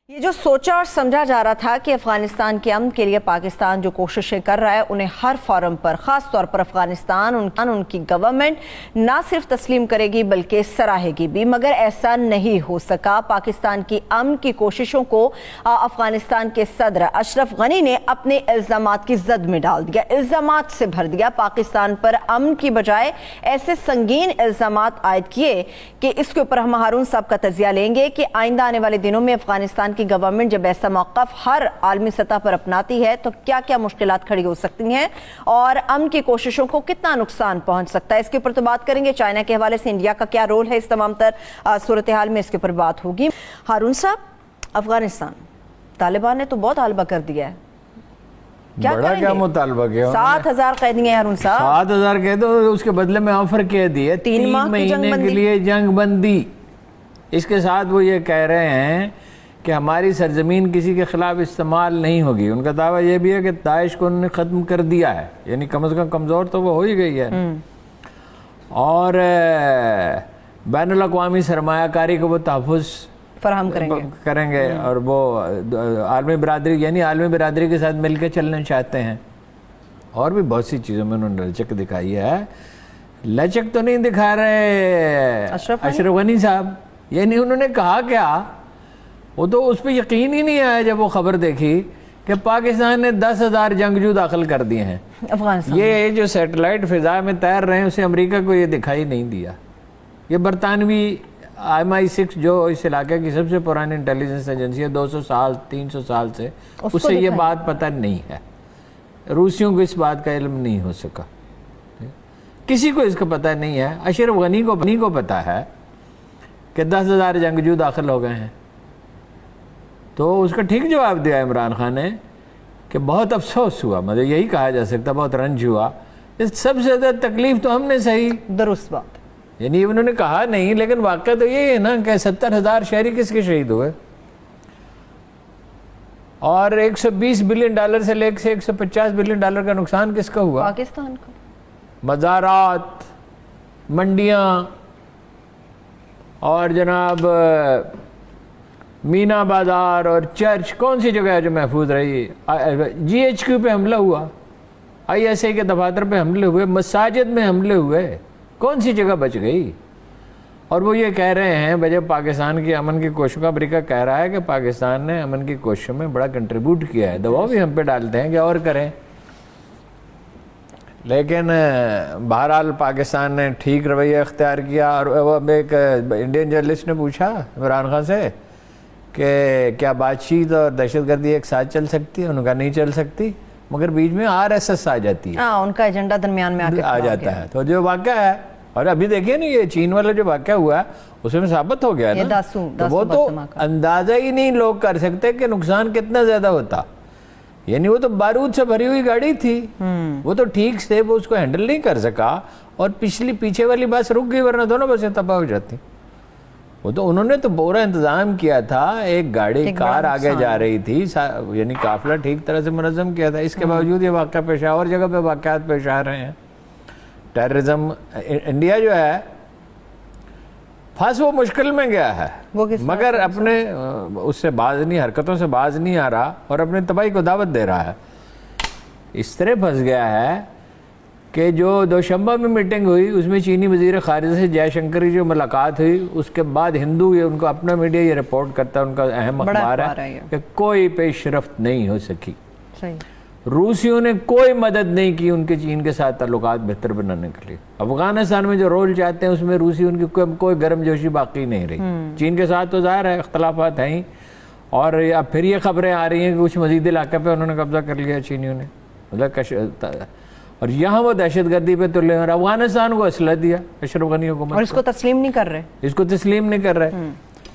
یہ جو سوچا اور سمجھا جا رہا تھا کہ افغانستان کے امن کے لیے پاکستان جو کوششیں کر رہا ہے انہیں ہر فورم پر، خاص طور پر افغانستان ان کی گورنمنٹ نہ صرف تسلیم کرے گی بلکہ سراہے گی بھی، مگر ایسا نہیں ہو سکا۔ پاکستان کی امن کی کوششوں کو افغانستان کے صدر اشرف غنی نے اپنے الزامات کی زد میں ڈال دیا، الزامات سے بھر دیا۔ پاکستان پر امن کی بجائے ایسے سنگین الزامات عائد کیے کہ اس کے اوپر ہم ہارون صاحب کا تجزیہ لیں گے کہ آئندہ آنے والے دنوں میں افغانستان کی گورنمنٹ جب ایسا موقف ہر عالمی سطح پر اپناتی ہے تو کیا کیا مشکلات کھڑی ہو سکتی ہیں اور امن کی کوششوں کو کتنا نقصان پہنچ سکتا ہے۔ اس کے اوپر تو بات کریں گے۔ چائنا کے حوالے سے انڈیا کا کیا رول ہے اس تمام تر صورتحال میں، اس کے اوپر بات ہوگی۔ ہارون صاحب، افغانستان طالبان نے تو بہت غلبہ کر دیا ہے، بڑا کیا مطالبہ کیا؟ 7,000 قیدی ہیں ہارون صاحب، 7,000 قید، اس کے بدلے میں آفر کیا دیے 3 مہینے کے لیے جنگ بندی۔ اس کے ساتھ وہ یہ کہہ رہے ہیں کہ ہماری سرزمین کسی کے خلاف استعمال نہیں ہوگی۔ ان کا دعویٰ یہ بھی ہے کہ داعش کو انہوں نے ختم کر دیا ہے، یعنی کم از کم کمزور تو وہ ہو ہی گئی ہے، اور بین الاقوامی سرمایہ کاری کو وہ تحفظ فراہم کریں گے، اور وہ عالمی برادری یعنی عالمی برادری کے ساتھ مل کے چلنا چاہتے ہیں۔ اور بھی بہت سی چیزوں میں انہوں نے لچک دکھائی ہے۔ لچک تو نہیں دکھا رہے اشرف غنی صاحب، یعنی انہوں نے کہا کیا، وہ تو اس پہ یقین ہی نہیں آیا جب وہ خبر دیکھی کہ پاکستان نے 10,000 جنگجو داخل کر دیے ہیں افغانستان۔ یہ جو سیٹلائٹ فضا میں تیر رہے ہیں اسے امریکہ کو یہ دکھائی نہیں دیا۔ یہ برطانوی MI6 جو اس علاقے کی سب سے پرانی انٹیلیجنس ایجنسی ہے، 200 سال 300 سال سے، اس سے یہ بات پتہ نہیں ہے۔ روسیوں کو اس بات کا علم نہیں ہو سکا، کسی کو اس کا پتہ نہیں ہے۔ اشرف غنی کو پتہ ہے کہ 10,000 جنگجو داخل ہو گئے ہیں، تو اس کا ٹھیک جواب دیا عمران خان نے کہ بہت افسوس ہوا، مطلب یہی کہا جا سکتا، بہت رنج ہوا، سب سے زیادہ تکلیف تو ہم نے سہی۔ درست بات، یعنی انہوں نے کہا نہیں، لیکن واقعہ تو یہی ہے نا کہ 70,000 شہری کس کے شہید ہوئے، اور $120 بلین سے لے کے $150 بلین کا نقصان کس کا ہوا؟ پاکستان کو۔ مزارات، منڈیاں، اور جناب مینا بازار اور چرچ، کون سی جگہ ہے جو محفوظ رہی؟ GHQ پہ حملہ ہوا، ISA کے دفاتر پہ حملے ہوئے، مساجد میں حملے ہوئے، کون سی جگہ بچ گئی؟ اور وہ یہ کہہ رہے ہیں جب پاکستان کی امن کی کوششوں کا امریکہ کہہ رہا ہے کہ پاکستان نے امن کی کوششوں میں بڑا کنٹریبیوٹ کیا ہے، دباؤ بھی ہم پہ ڈالتے ہیں کہ اور کریں، لیکن بہرحال پاکستان نے ٹھیک رویہ اختیار کیا۔ اور وہ ایک انڈین جرنلسٹ نے پوچھا عمران خان سے کہ کیا بات چیت اور دہشت گردی ایک ساتھ چل سکتی ہے؟ انہوں نے کہا نہیں چل سکتی، مگر بیچ میں RSS آ جاتی ہے، ان کا ایجنڈا درمیان میں آ جاتا ہے۔ تو جو واقعہ ہے، اور ابھی دیکھیے نا یہ چین والا جو واقعہ ہوا ہے اس میں ثابت ہو گیا نا، تو وہ تو اندازہ ہی نہیں لوگ کر سکتے کہ نقصان کتنا زیادہ ہوتا۔ یعنی وہ تو بارود سے بھری ہوئی گاڑی تھی، وہ تو ٹھیک سے وہ اس کو ہینڈل نہیں کر سکا، اور پیچھے والی بس رک گئی، ورنہ دونوں بسیں تباہ ہو جاتی۔ وہ تو انہوں نے تو پورا انتظام کیا تھا، ایک گاڑی کار آگے جا رہی تھی، یعنی قافلہ ٹھیک طرح سے منظم کیا تھا، اس کے باوجود یہ واقعہ پیش آیا، اور جگہ پہ واقعات پیش آ رہے ہیں۔ ٹیررزم، انڈیا جو ہے پھنس وہ مشکل میں گیا ہے، مگر اپنے اس سے باز نہیں، حرکتوں سے باز نہیں آ رہا، اور اپنی تباہی کو دعوت دے رہا ہے۔ اس طرح پھنس گیا ہے کہ جو دوشنبہ میں میٹنگ ہوئی اس میں چینی وزیر خارجہ سے جے شنکر کی جو ملاقات ہوئی، اس کے بعد ہندو، یہ ان کو اپنا میڈیا یہ رپورٹ کرتا ہے، ان کا اہم اخبار ہے کہ کوئی پیش رفت نہیں ہو سکی۔ روسیوں نے کوئی مدد نہیں کی ان کے چین کے ساتھ تعلقات بہتر بنانے کے لیے۔ افغانستان میں جو رول چاہتے ہیں اس میں روسی ان کی کوئی گرم جوشی باقی نہیں رہی۔ چین کے ساتھ تو ظاہر ہے اختلافات ہیں ہی، اور اب پھر یہ خبریں آ رہی ہیں کہ کچھ مزید علاقے پہ انہوں نے قبضہ کر لیا چینیوں نے، اور یہاں وہ دہشت گردی پہ تلے، اور افغانستان کو اسلحہ دیا اشرف غنی حکومت، اور اس کو تسلیم نہیں کر رہے، اس کو تسلیم نہیں کر رہے۔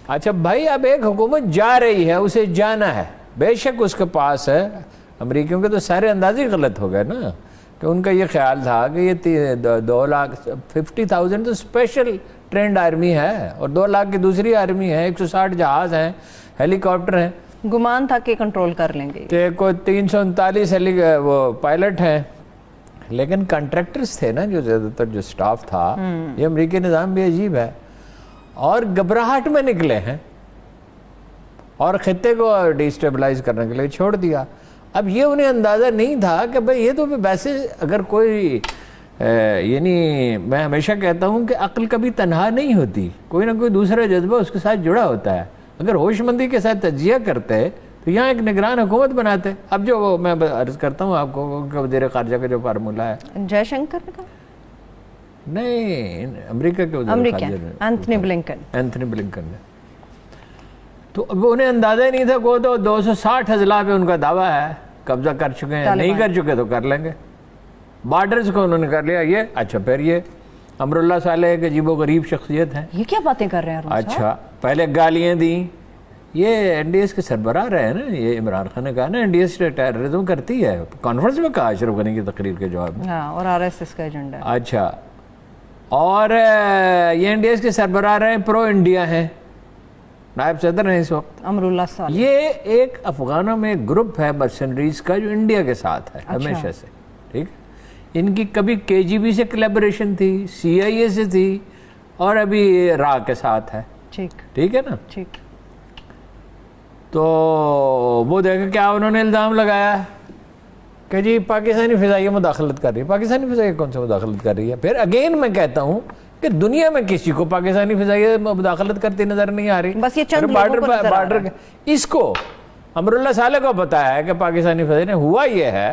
اچھا بھائی، اب ایک حکومت جا رہی ہے، اسے جانا ہے، بے شک اس کے پاس ہے، امریکیوں کے تو سارے انداز ہی غلط ہو گئے نا، کہ ان کا یہ خیال تھا کہ یہ 2,50,000 تو اسپیشل ٹرینڈ آرمی ہے، اور 2 لاکھ کی دوسری آرمی ہے، 160 جہاز ہیں، ہیلی کاپٹر ہیں، گمان تھا کہ کنٹرول کر لیں گے، کہ کوئی 339 وہ پائلٹ ہیں، لیکن کنٹریکٹرز تھے نا جو زیادہ تر، جو سٹاف تھا۔ یہ امریکی نظام بھی عجیب ہے، اور گھبراہٹ میں نکلے ہیں، اور خطے کو ڈیسٹیبلائز کرنے کے لیے چھوڑ دیا. اب یہ انہیں اندازہ نہیں تھا کہ بھئی یہ تو ویسے اگر کوئی یعنی میں ہمیشہ کہتا ہوں کہ عقل کبھی تنہا نہیں ہوتی, کوئی نہ کوئی دوسرا جذبہ اس کے ساتھ جڑا ہوتا ہے. اگر ہوش مندی کے ساتھ تجزیہ کرتے تو یہاں ایک نگران حکومت بناتے. اب جو میں عرض کرتا ہوں آپ کو کہ وزیر خارجہ کا جو فارمولہ ہے, جے شنکر کا نہیں, امریکہ کے وزیر خارجہ اینتھنی بلنکن نے, تو اب انہیں اندازہ ہی نہیں تھا. کو تو 260 اضلاع پہ ان کا دعویٰ ہے قبضہ کر چکے ہیں, نہیں کر چکے تو کر لیں گے. بارڈرز کو انہوں نے کر لیا. یہ اچھا پھر یہ امراللہ صالح ایک عجیب و غریب شخصیت ہیں. یہ کیا باتیں کر رہے ہیں؟ اچھا پہلے گالیاں دیں. یہ این ڈی ایس کے سربراہ رہے ہیں نا, یہ عمران خان نے کہا نا این ڈی ایس ٹیررزم کرتی ہے, کانفرنس میں کہا اشرف غنی کی تقریر کے جواب میں. اور آر ایس ایس کا ایجنڈا ہے. اچھا, اور یہ این ڈی ایس کے سربراہ رہے ہیں, پرو انڈیا ہیں, نائب صدر ہیں اس وقت امراللہ صالح. یہ ایک افغانوں میں گروپ ہے مرسنریز کا جو انڈیا کے ساتھ ہے ہمیشہ سے. ٹھیک, ان کی کبھی کے جی بی سے کلیبریشن تھی, سی آئی اے سے تھی, اور ابھی را کے ساتھ ہے. ٹھیک ہے نا. ٹھیک, تو وہ دیکھیں کیا انہوں نے الزام لگایا کہ جی پاکستانی فضائیہ مداخلت کر رہی ہے. پاکستانی فضائیہ کون سے مداخلت کر رہی ہے؟ پھر اگین میں کہتا ہوں کہ دنیا میں کسی کو پاکستانی فضائیہ مداخلت کرتی نظر نہیں آ رہی. بس یہ چند لوگوں کو نظر آ رہا ہے. اس کو امراللہ صالح کو بتایا ہے کہ پاکستانی فضائیہ نے. ہوا یہ ہے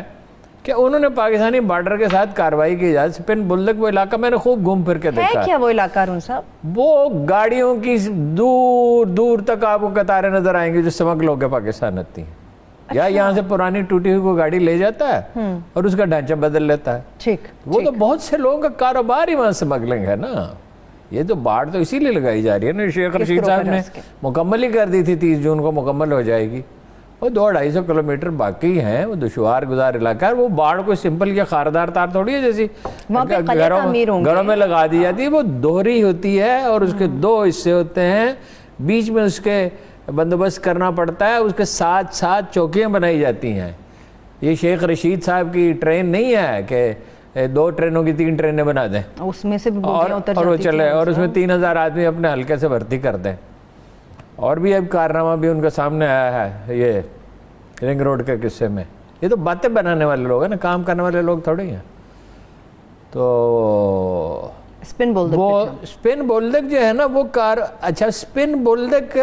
کہ انہوں نے پاکستانی بارڈر کے ساتھ کارروائی کی جائے. سپن بلدک وہ علاقہ میں نے خوب گھوم پھر کے دیکھا ہے. کیا وہ علاقہ ارون صاحب؟ وہ گاڑیوں کی دور دور تک آپ کو قطاریں نظر آئیں گی جو سمگل ہو کے پاکستان آتی ہیں. یا یہاں سے پرانی ٹوٹی ہوئی کو گاڑی لے جاتا ہے اور اس کا ڈھانچہ بدل لیتا ہے. ٹھیک, وہ تو بہت سے لوگوں کا کاروبار ہی وہاں سمگلنگ ہے نا. یہ تو باڑ تو اسی لیے لگائی جا رہی ہے نا. شیخ رشید صاحب نے مکمل ہی کر دی تھی, 30 جون کو مکمل ہو جائے گی. وہ 200-250 کلومیٹر باقی ہیں. وہ دشوار گزار علاقہ ہے. وہ باڑ کوئی سمپل یا خاردار تار تھوڑی ہے جیسی گھروں میں لگا دی جاتی ہے. وہ دوہری ہوتی ہے اور اس کے 2 حصے ہوتے ہیں, بیچ میں اس کے بندوبست کرنا پڑتا ہے. اس کے ساتھ ساتھ چوکیاں بنائی جاتی ہیں. یہ شیخ رشید صاحب کی ٹرین نہیں ہے کہ 2 ٹرینوں کی 3 ٹرینیں بنا دیں اس میں سے اور وہ چلے, اور اس میں 3000 آدمی اپنے حلقے سے بھرتی کر دیں. اور بھی اب کارنامہ بھی ان کا سامنے آیا ہے یہ رنگ روڈ کے قصے میں. یہ تو باتیں بنانے والے لوگ ہیں نا, کام کرنے والے لوگ تھوڑی ہیں. تو اسپن بولدک جو ہے نا وہ اچھا اسپن بولدک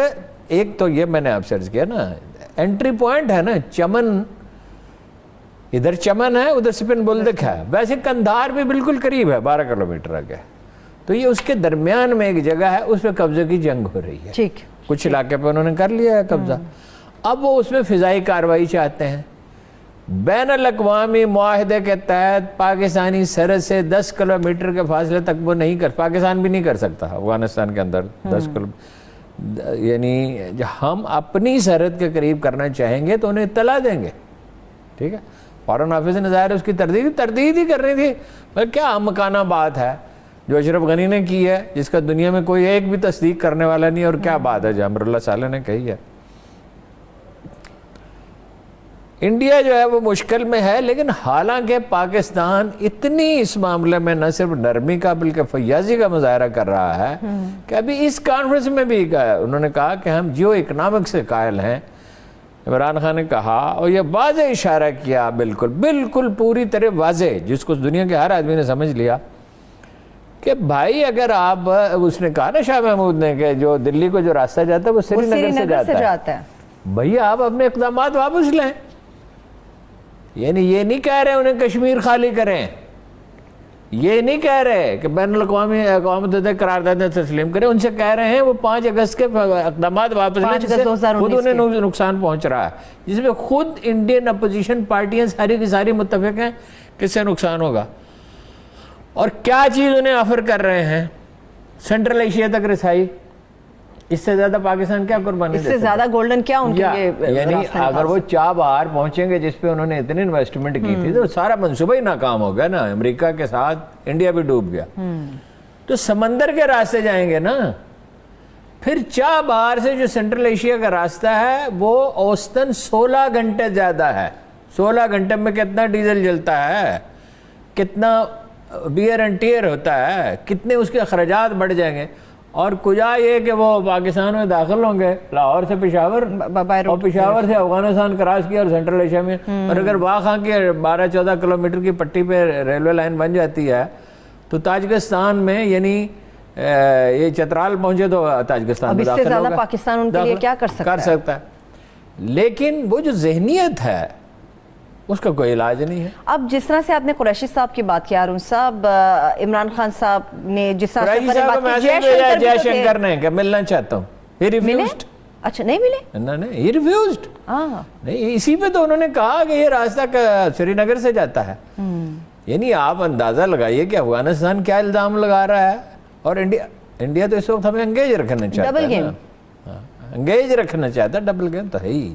ایک تو یہ میں نے آپ سرچ کیا نا, انٹری پوائنٹ ہے نا چمن, ادھر چمن ہے ادھر اسپن بولدک ہے. ویسے کندھار بھی بالکل قریب ہے, 12 کلومیٹر آگے. تو یہ اس کے درمیان میں ایک جگہ ہے, اس پہ قبضے کی جنگ ہو رہی ہے. ٹھیک, کچھ علاقے پہ انہوں نے کر لیا ہے قبضہ. اب وہ اس میں فضائی کارروائی چاہتے ہیں. بین الاقوامی معاہدے کے تحت پاکستانی سرحد سے 10 کلومیٹر کے فاصلے تک وہ نہیں پاکستان بھی نہیں کر سکتا افغانستان کے اندر 10 کلومیٹر. یعنی ہم اپنی سرحد کے قریب کرنا چاہیں گے تو انہیں اطلاع دیں گے. ٹھیک ہے, فارن آفس نے ظاہر اس کی تردید ہی کر رہی تھی. کیا مکانہ بات ہے جو اشرف غنی نے کی ہے, جس کا دنیا میں کوئی ایک بھی تصدیق کرنے والا نہیں. اور کیا بات ہے جو امراللہ صالح نے کہی ہے. انڈیا جو ہے وہ مشکل میں ہے, لیکن حالانکہ پاکستان اتنی اس معاملے میں نہ صرف نرمی کا بلکہ فیاضی کا مظاہرہ کر رہا ہے کہ ابھی اس کانفرنس میں بھی انہوں نے کہا کہ ہم جیو اکنامک سے قائل ہیں. عمران خان نے کہا اور یہ واضح اشارہ کیا, بالکل پوری طرح واضح, جس کو دنیا کے ہر آدمی نے سمجھ لیا کہ بھائی اگر آپ, اس نے کہا نا شاہ محمود نے کہ جو دلی کو جو راستہ جاتا ہے وہ سری نگر سے جاتا ہے. بھئی آپ اپنے اقدامات واپس لیں. یعنی یہ نہیں کہہ رہے انہیں کشمیر خالی کریں, یہ نہیں کہہ رہے کہ بین الاقوامی اقوام متحدہ قراردادیں تسلیم کریں. ان سے کہہ رہے ہیں وہ 5 اگست کے اقدامات واپس لیں, جس سے خود انہیں نقصان پہنچ رہا ہے, جس میں خود انڈین اپوزیشن پارٹیاں ساری کی ساری متفق ہیں کہ اس سے نقصان ہوگا. اور کیا چیز انہیں آفر کر رہے ہیں, سینٹرل ایشیا تک رسائی. اس سے زیادہ پاکستان کیا قربانی, اس سے زیادہ گولڈن کیا ان کے لیے؟ یعنی اگر وہ چابہار پہنچیں گے جس پہ انہوں نے اتنی انویسٹمنٹ کی تھی تو سارا منصوبہ ہی ناکام ہو گیا نا. امریکہ کے ساتھ انڈیا بھی ڈوب گیا. تو سمندر کے راستے جائیں گے نا. پھر چابہار سے جو سینٹرل ایشیا کا راستہ ہے وہ اوسطاً 16 گھنٹے زیادہ ہے. 16 گھنٹے میں کتنا ڈیزل جلتا ہے, کتنا بیئر اینڈ ٹیئر ہوتا ہے, کتنے اس کے اخراجات بڑھ جائیں گے. اور کجا یہ کہ وہ پاکستان میں داخل ہوں گے لاہور سے پشاور اور پشاور سے افغانستان کراس کیا اور سینٹرل ایشیا میں، اور اگر واخان کی 12-14 کلومیٹر کی پٹی پہ ریلوے لائن بن جاتی ہے تو تاجکستان میں یعنی یہ چترال پہنچے تو تاجکستان میں داخل ہوگا، پاکستان ان کے لیے کیا کر سکتا ہے۔ لیکن وہ جو ذہنیت ہے اس کا کوئی علاج نہیں ہے۔ اب جس طرح سے آپ نے قریشی صاحب کی بات کی، ارون صاحب، عمران خان صاحب نے جس طرح قریشی صاحب کو جے شنکر نے کہ ملنا چاہتا ہوں، ہی ریفیوزڈ۔ اچھا نہیں ملے؟ نہیں، ہی ریفیوزڈ۔ نہیں، اسی پہ تو انہوں نے کہا کہ یہ راستہ سری نگر سے جاتا ہے۔ یعنی آپ اندازہ لگائیے کہ افغانستان کیا الزام لگا رہا ہے، اور انڈیا تو اس وقت ہمیں انگیج رکھنا چاہتا ہے، ڈبل گیم انگیج رکھنا چاہتا ہے، ڈبل گیم تو ہے ہی۔